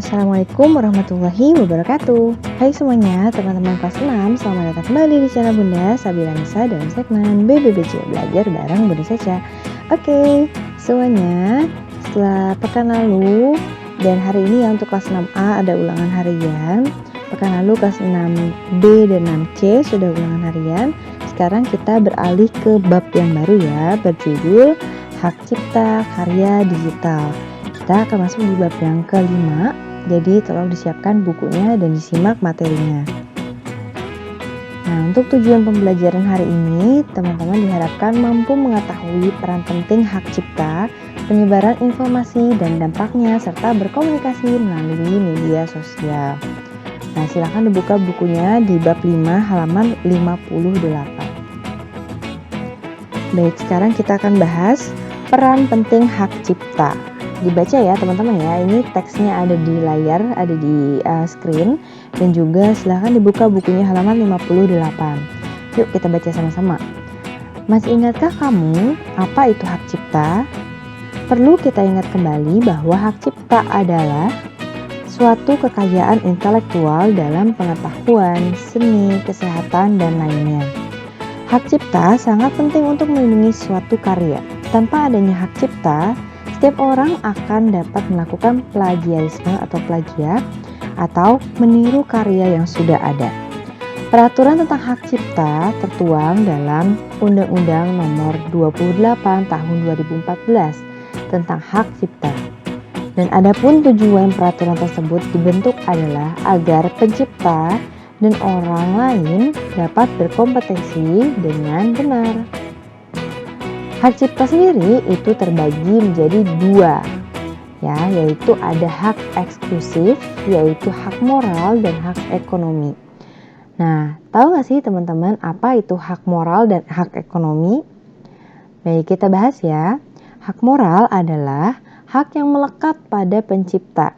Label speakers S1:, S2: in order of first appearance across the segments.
S1: Assalamualaikum warahmatullahi wabarakatuh. Hai semuanya, teman-teman kelas 6, selamat datang kembali di channel Bunda Sabila Nisa dalam segmen BBBC Belajar bareng Bunda Seca. Oke, semuanya, setelah pekan lalu dan hari ini ya untuk kelas 6A ada ulangan harian. Pekan lalu kelas 6B dan 6C sudah ulangan harian. Sekarang kita beralih ke bab yang baru ya, berjudul Hak Cipta Karya Digital. Kita akan masuk di bab yang kelima. Jadi tolong disiapkan bukunya dan disimak materinya. Nah, untuk tujuan pembelajaran hari ini, teman-teman diharapkan mampu mengetahui peran penting hak cipta, penyebaran informasi dan dampaknya, serta berkomunikasi melalui media sosial. Nah, silakan dibuka bukunya di bab 5 halaman 58. Baik, sekarang kita akan bahas peran penting hak cipta. Dibaca ya teman-teman ya, ini teksnya ada di layar, ada di screen, dan juga silahkan dibuka bukunya halaman 58. Yuk kita baca sama-sama. Masih ingatkah kamu apa itu hak cipta? Perlu kita ingat kembali bahwa hak cipta adalah suatu kekayaan intelektual dalam pengetahuan, seni, kesehatan, dan lainnya. Hak cipta sangat penting untuk melindungi suatu karya. Tanpa adanya hak cipta, setiap orang akan dapat melakukan plagiarisme atau plagiat atau meniru karya yang sudah ada. Peraturan tentang hak cipta tertuang dalam Undang-Undang Nomor 28 Tahun 2014 tentang hak cipta. Dan adapun tujuan peraturan tersebut dibentuk adalah agar pencipta dan orang lain dapat berkompetensi dengan benar. Hak cipta sendiri itu terbagi menjadi dua, ya, yaitu ada hak eksklusif, yaitu hak moral dan hak ekonomi. Nah, tahu nggak sih teman-teman apa itu hak moral dan hak ekonomi? Baik, kita bahas ya. Hak moral adalah hak yang melekat pada pencipta.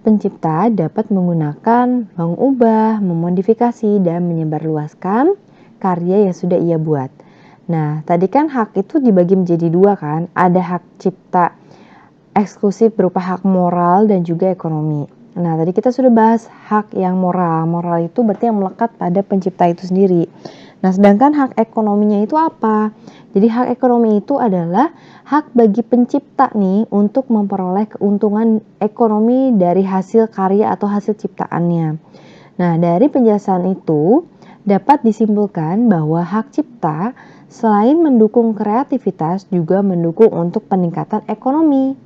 S1: Pencipta dapat menggunakan, mengubah, memodifikasi, dan menyebarluaskan karya yang sudah ia buat. Nah, tadi kan hak itu dibagi menjadi dua kan, ada hak cipta eksklusif berupa hak moral dan juga ekonomi. Nah, tadi kita sudah bahas hak yang moral. Moral itu berarti yang melekat pada pencipta itu sendiri. Nah, sedangkan hak ekonominya itu apa? Jadi hak ekonomi itu adalah hak bagi pencipta nih untuk memperoleh keuntungan ekonomi dari hasil karya atau hasil ciptaannya. Nah, dari penjelasan itu dapat disimpulkan bahwa hak cipta selain mendukung kreativitas juga mendukung untuk peningkatan ekonomi.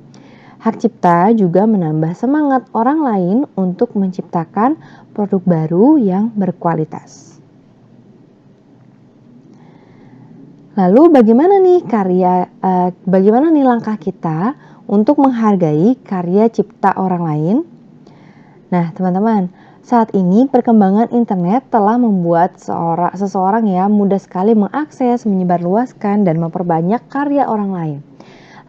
S1: Hak cipta juga menambah semangat orang lain untuk menciptakan produk baru yang berkualitas. Lalu bagaimana nih langkah kita untuk menghargai karya cipta orang lain? Nah, teman-teman, saat ini perkembangan internet telah membuat seseorang ya mudah sekali mengakses, menyebarluaskan, dan memperbanyak karya orang lain.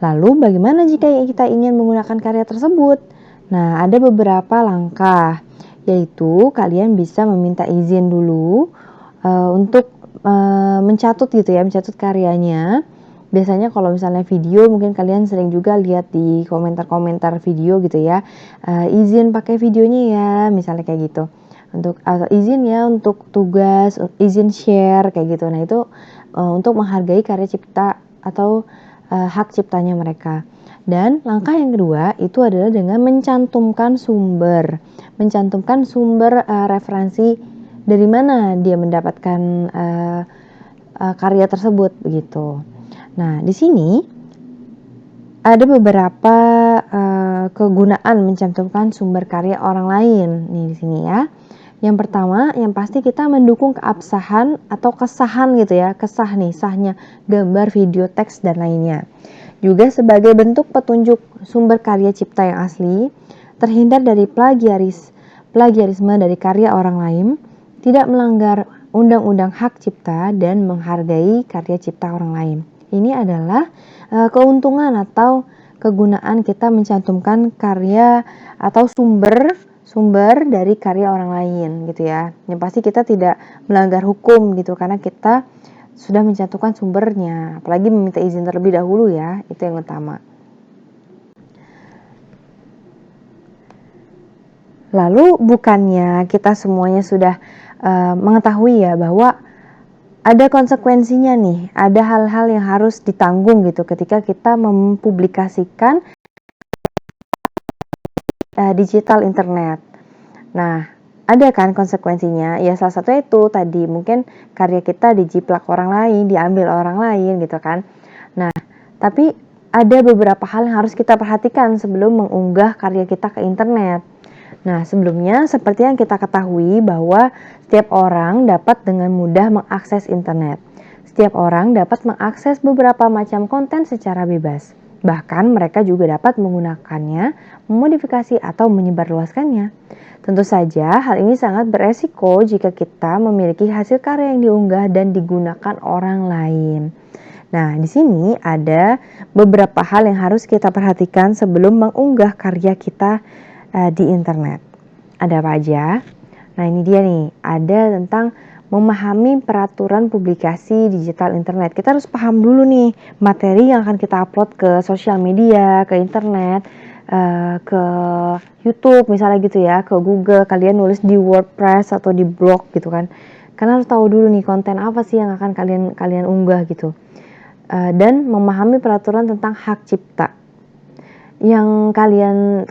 S1: Lalu bagaimana jika kita ingin menggunakan karya tersebut? Nah, ada beberapa langkah, yaitu kalian bisa meminta izin dulu untuk mencatut karyanya. Biasanya kalau misalnya video, mungkin kalian sering juga lihat di komentar-komentar video gitu ya, izin pakai videonya ya, misalnya kayak gitu. Untuk izin ya untuk tugas, izin share kayak gitu. Nah, itu untuk menghargai karya cipta atau hak ciptanya mereka. Dan langkah yang kedua itu adalah dengan mencantumkan sumber referensi dari mana dia mendapatkan karya tersebut begitu. Nah, di sini ada beberapa kegunaan mencantumkan sumber karya orang lain nih di sini ya. Yang pertama, yang pasti kita mendukung keabsahan atau kesahan gitu ya, sahnya gambar, video, teks dan lainnya. Juga sebagai bentuk petunjuk sumber karya cipta yang asli, terhindar dari plagiarisme dari karya orang lain, tidak melanggar undang-undang hak cipta dan menghargai karya cipta orang lain. Ini adalah keuntungan atau kegunaan kita mencantumkan karya atau sumber dari karya orang lain gitu ya. Yang pasti kita tidak melanggar hukum gitu karena kita sudah mencantumkan sumbernya, apalagi meminta izin terlebih dahulu ya, itu yang utama. Lalu bukannya kita semuanya sudah mengetahui ya bahwa ada konsekuensinya nih, ada hal-hal yang harus ditanggung gitu ketika kita mempublikasikan digital internet. Nah, ada kan konsekuensinya? Ya salah satunya itu tadi mungkin karya kita dijiplak orang lain, diambil orang lain gitu kan. Nah, tapi ada beberapa hal yang harus kita perhatikan sebelum mengunggah karya kita ke internet. Nah, sebelumnya seperti yang kita ketahui bahwa setiap orang dapat dengan mudah mengakses internet. Setiap orang dapat mengakses beberapa macam konten secara bebas. Bahkan mereka juga dapat menggunakannya, memodifikasi atau menyebarluaskannya. Tentu saja hal ini sangat beresiko jika kita memiliki hasil karya yang diunggah dan digunakan orang lain. Nah, di sini ada beberapa hal yang harus kita perhatikan sebelum mengunggah karya kita di internet. Ada apa aja? Nah, ini dia nih, ada tentang memahami peraturan publikasi digital internet. Kita harus paham dulu nih materi yang akan kita upload ke sosial media, ke internet, ke YouTube misalnya gitu ya, ke Google, kalian nulis di WordPress atau di blog gitu kan. Karena harus tahu dulu nih konten apa sih yang akan kalian unggah gitu. Dan memahami peraturan tentang hak cipta. Yang kalian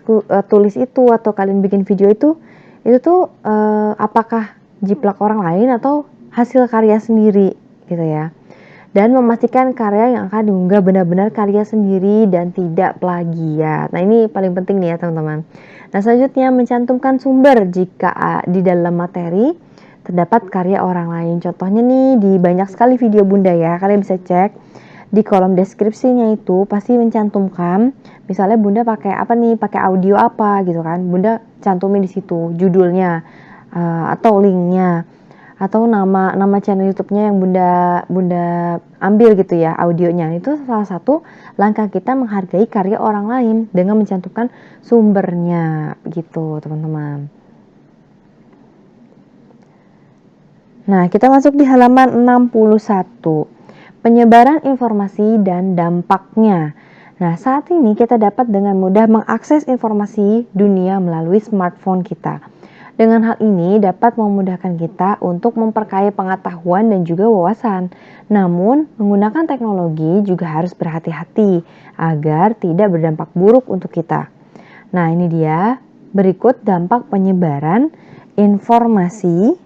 S1: tulis itu atau kalian bikin video itu tuh apakah jiplak orang lain atau hasil karya sendiri gitu ya. Dan memastikan karya yang akan diunggah benar-benar karya sendiri dan tidak plagiat. Nah, ini paling penting nih ya teman-teman. Nah, selanjutnya mencantumkan sumber jika di dalam materi terdapat karya orang lain. Contohnya nih di banyak sekali video Bunda ya, kalian bisa cek di kolom deskripsinya itu pasti mencantumkan misalnya Bunda pakai apa nih, pakai audio apa gitu kan, Bunda cantumin di situ judulnya atau linknya atau nama channel YouTube-nya yang Bunda ambil gitu ya audionya. Itu salah satu langkah kita menghargai karya orang lain dengan mencantumkan sumbernya gitu teman-teman. Nah, kita masuk di halaman 61. Penyebaran informasi dan dampaknya. Nah, saat ini kita dapat dengan mudah mengakses informasi dunia melalui smartphone kita. Dengan hal ini dapat memudahkan kita untuk memperkaya pengetahuan dan juga wawasan. Namun, menggunakan teknologi juga harus berhati-hati agar tidak berdampak buruk untuk kita. Nah, ini dia berikut dampak penyebaran informasi.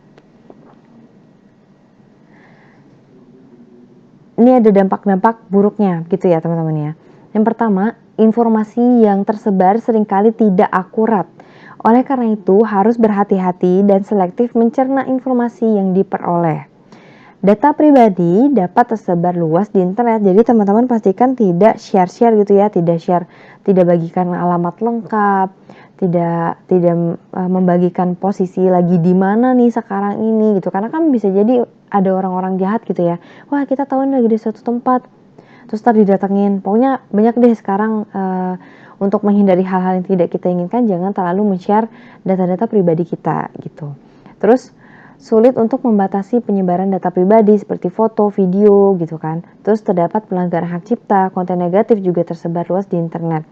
S1: Ini ada dampak-dampak buruknya gitu ya teman-teman ya. Yang pertama, informasi yang tersebar seringkali tidak akurat. Oleh karena itu harus berhati-hati dan selektif mencerna informasi yang diperoleh. Data pribadi dapat tersebar luas di internet, jadi teman-teman pastikan tidak share-share gitu ya, tidak bagikan alamat lengkap, tidak membagikan posisi lagi di mana nih sekarang ini gitu, karena kan bisa jadi ada orang-orang jahat gitu ya, wah kita tahu lagi di suatu tempat, terus ntar didatengin, pokoknya banyak deh sekarang. Untuk menghindari hal-hal yang tidak kita inginkan, jangan terlalu men-share data-data pribadi kita gitu. Terus sulit untuk membatasi penyebaran data pribadi seperti foto, video gitu kan. Terus terdapat pelanggaran hak cipta, konten negatif juga tersebar luas di internet.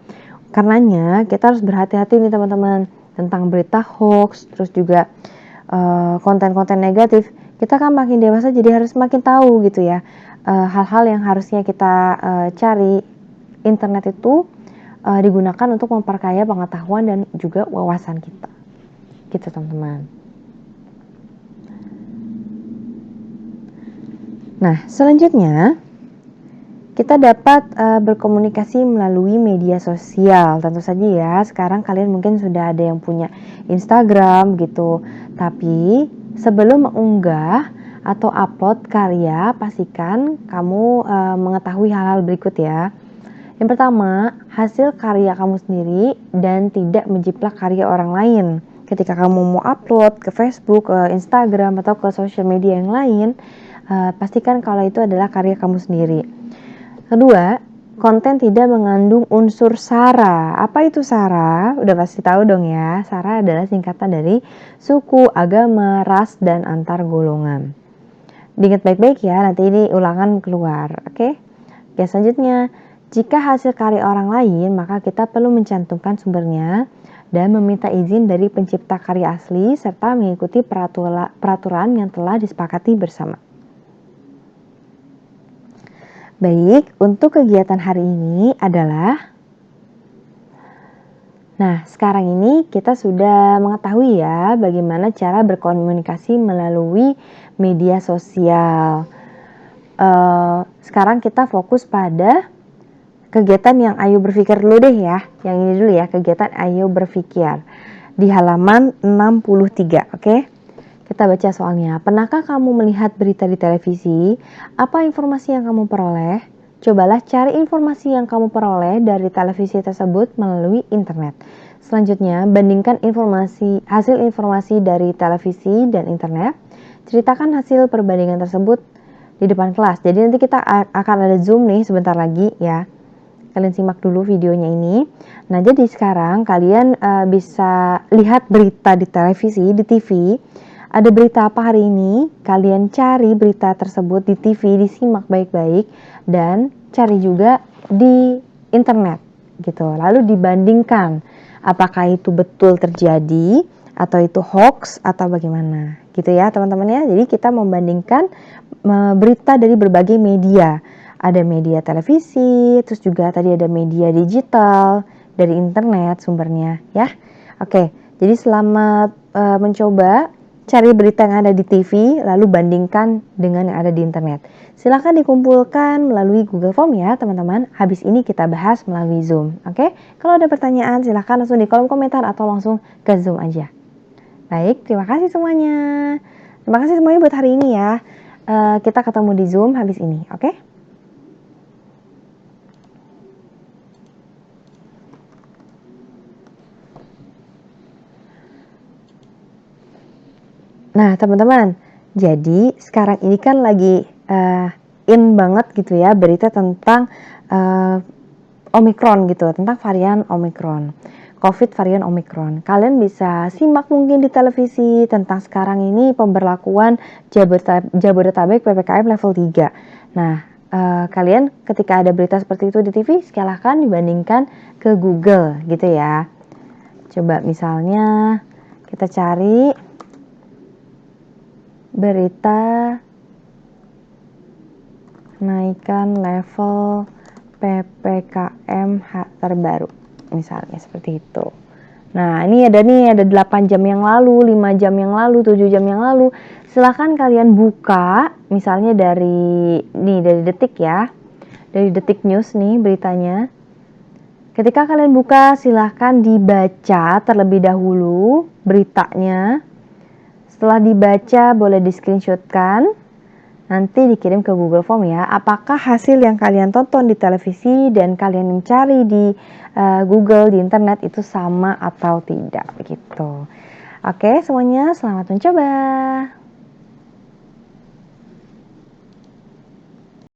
S1: Karenanya kita harus berhati-hati nih teman-teman tentang berita hoax, terus juga konten-konten negatif. Kita kan makin dewasa jadi harus makin tahu gitu ya hal-hal yang harusnya kita cari. Internet itu digunakan untuk memperkaya pengetahuan dan juga wawasan kita gitu teman-teman. Nah, selanjutnya kita dapat berkomunikasi melalui media sosial. Tentu saja ya, sekarang kalian mungkin sudah ada yang punya Instagram gitu. Tapi sebelum mengunggah atau upload karya, pastikan kamu mengetahui hal-hal berikut ya. Yang pertama, hasil karya kamu sendiri dan tidak menjiplak karya orang lain. Ketika kamu mau upload ke Facebook, ke Instagram, atau ke sosial media yang lain, pastikan kalau itu adalah karya kamu sendiri. Kedua, konten tidak mengandung unsur sara. Apa itu sara? Udah pasti tahu dong ya. Sara adalah singkatan dari suku, agama, ras, dan antar golongan. Diingat baik-baik ya, nanti ini ulangan keluar. Oke, selanjutnya. Jika hasil karya orang lain, maka kita perlu mencantumkan sumbernya dan meminta izin dari pencipta karya asli serta mengikuti peraturan yang telah disepakati bersama. Baik, untuk kegiatan hari ini adalah sekarang ini kita sudah mengetahui ya bagaimana cara berkomunikasi melalui media sosial. Sekarang kita fokus pada kegiatan yang Ayo Berpikir dulu deh ya. Yang ini dulu ya, kegiatan Ayo Berpikir. Di halaman 63, oke? Kita baca soalnya. Pernahkah kamu melihat berita di televisi? Apa informasi yang kamu peroleh? Cobalah cari informasi yang kamu peroleh dari televisi tersebut melalui internet. Selanjutnya, bandingkan hasil informasi dari televisi dan internet. Ceritakan hasil perbandingan tersebut di depan kelas. Jadi nanti kita akan ada Zoom nih sebentar lagi ya. Kalian simak dulu videonya ini. Nah, jadi sekarang kalian bisa lihat berita di televisi, di TV. Ada berita apa hari ini? Kalian cari berita tersebut di TV, disimak baik-baik, dan cari juga di internet gitu. Lalu dibandingkan apakah itu betul terjadi atau itu hoax atau bagaimana gitu ya teman-teman ya. Jadi kita membandingkan berita dari berbagai media. Ada media televisi, terus juga tadi ada media digital, dari internet sumbernya ya. Oke, jadi selamat mencoba cari berita yang ada di TV, lalu bandingkan dengan yang ada di internet. Silahkan dikumpulkan melalui Google Form ya teman-teman. Habis ini kita bahas melalui Zoom, oke? Kalau ada pertanyaan silahkan langsung di kolom komentar atau langsung ke Zoom aja. Baik, terima kasih semuanya. Terima kasih semuanya buat hari ini ya. Kita ketemu di Zoom habis ini, oke? Nah teman-teman, jadi sekarang ini kan lagi in banget gitu ya berita tentang Omicron gitu, tentang varian Omicron, COVID varian Omicron. Kalian bisa simak mungkin di televisi tentang sekarang ini pemberlakuan Jabodetabek PPKM level 3. Nah, kalian ketika ada berita seperti itu di TV, silahkan dibandingkan ke Google gitu ya. Coba misalnya kita cari berita naikkan level PPKM terbaru misalnya seperti itu. Nah ini ada 8 jam yang lalu, 5 jam yang lalu, 7 jam yang lalu. Silahkan kalian buka misalnya dari Detik ya, dari Detik News nih beritanya. Ketika kalian buka silahkan dibaca terlebih dahulu beritanya. Setelah dibaca boleh di screenshotkan, nanti dikirim ke Google Form ya. Apakah hasil yang kalian tonton di televisi dan kalian cari di Google, di internet itu sama atau tidak begitu. Oke semuanya, selamat mencoba.